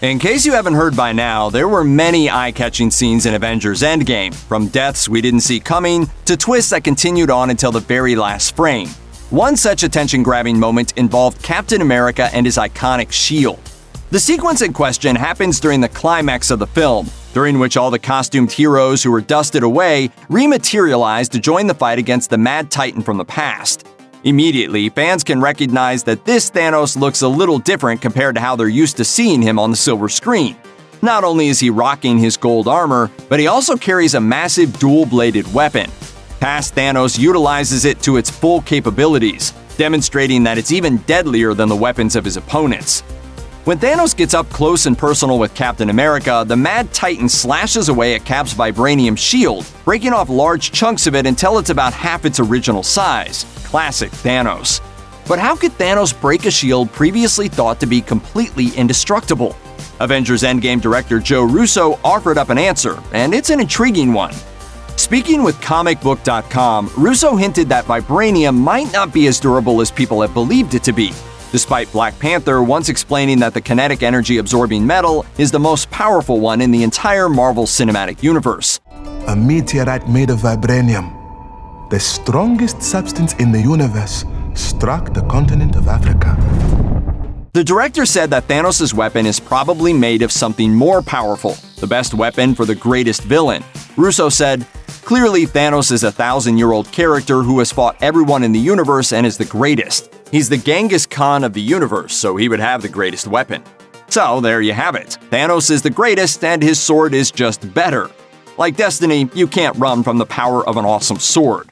In case you haven't heard by now, there were many eye-catching scenes in Avengers Endgame, from deaths we didn't see coming to twists that continued on until the very last frame. One such attention-grabbing moment involved Captain America and his iconic shield. The sequence in question happens during the climax of the film, during which all the costumed heroes who were dusted away rematerialize to join the fight against the Mad Titan from the past. Immediately, fans can recognize that this Thanos looks a little different compared to how they're used to seeing him on the silver screen. Not only is he rocking his gold armor, but he also carries a massive dual-bladed weapon. Past Thanos utilizes it to its full capabilities, demonstrating that it's even deadlier than the weapons of his opponents. When Thanos gets up close and personal with Captain America, the Mad Titan slashes away at Cap's Vibranium shield, breaking off large chunks of it until it's about half its original size. Classic Thanos. But how could Thanos break a shield previously thought to be completely indestructible? Avengers Endgame director Joe Russo offered up an answer, and it's an intriguing one. Speaking with comicbook.com, Russo hinted that Vibranium might not be as durable as people have believed it to be, despite Black Panther once explaining that the kinetic energy-absorbing metal is the most powerful one in the entire Marvel Cinematic Universe. A meteorite made of vibranium, the strongest substance in the universe, struck the continent of Africa. The director said that Thanos' weapon is probably made of something more powerful, the best weapon for the greatest villain. Russo said, "Clearly, Thanos is a 1,000-year-old character who has fought everyone in the universe and is the greatest. He's the Genghis Khan of the universe, so he would have the greatest weapon." So there you have it. Thanos is the greatest and his sword is just better. Like Destiny, you can't run from the power of an awesome sword.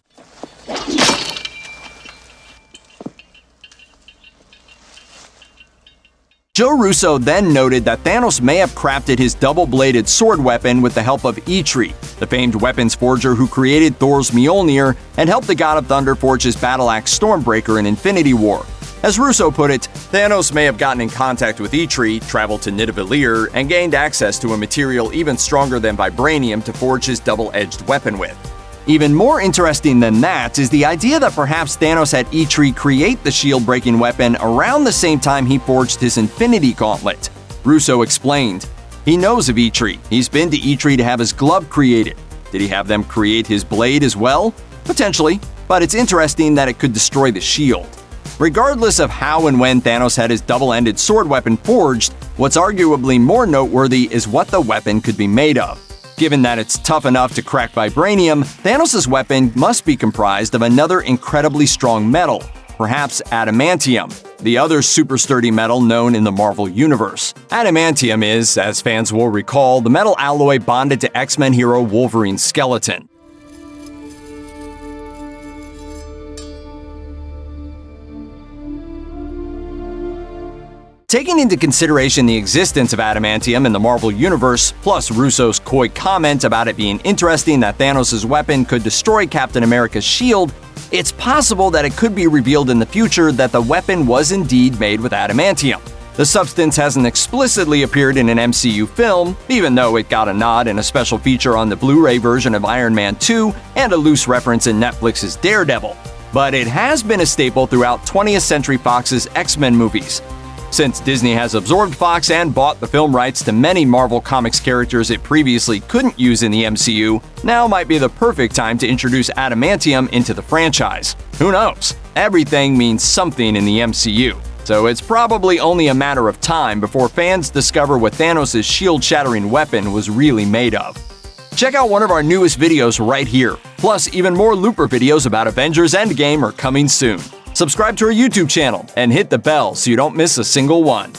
Joe Russo then noted that Thanos may have crafted his double-bladed sword weapon with the help of Eitri, the famed weapons forger who created Thor's Mjolnir and helped the God of Thunder forge his battle axe Stormbreaker in Infinity War. As Russo put it, Thanos may have gotten in contact with Eitri, traveled to Nidavellir, and gained access to a material even stronger than Vibranium to forge his double-edged weapon with. Even more interesting than that is the idea that perhaps Thanos had Eitri create the shield-breaking weapon around the same time he forged his Infinity Gauntlet. Russo explained, "He knows of Eitri. He's been to Eitri to have his glove created. Did he have them create his blade as well? Potentially, but it's interesting that it could destroy the shield." Regardless of how and when Thanos had his double-ended sword weapon forged, what's arguably more noteworthy is what the weapon could be made of. Given that it's tough enough to crack Vibranium, Thanos' weapon must be comprised of another incredibly strong metal, perhaps adamantium, the other super sturdy metal known in the Marvel Universe. Adamantium is, as fans will recall, the metal alloy bonded to X-Men hero Wolverine's skeleton. Taking into consideration the existence of adamantium in the Marvel Universe, plus Russo's coy comment about it being interesting that Thanos' weapon could destroy Captain America's shield, it's possible that it could be revealed in the future that the weapon was indeed made with adamantium. The substance hasn't explicitly appeared in an MCU film, even though it got a nod in a special feature on the Blu-ray version of Iron Man 2 and a loose reference in Netflix's Daredevil. But it has been a staple throughout 20th Century Fox's X-Men movies. Since Disney has absorbed Fox and bought the film rights to many Marvel Comics characters it previously couldn't use in the MCU, now might be the perfect time to introduce adamantium into the franchise. Who knows? Everything means something in the MCU, so it's probably only a matter of time before fans discover what Thanos' shield-shattering weapon was really made of. Check out one of our newest videos right here. Plus, even more Looper videos about Avengers Endgame are coming soon. Subscribe to our YouTube channel and hit the bell so you don't miss a single one.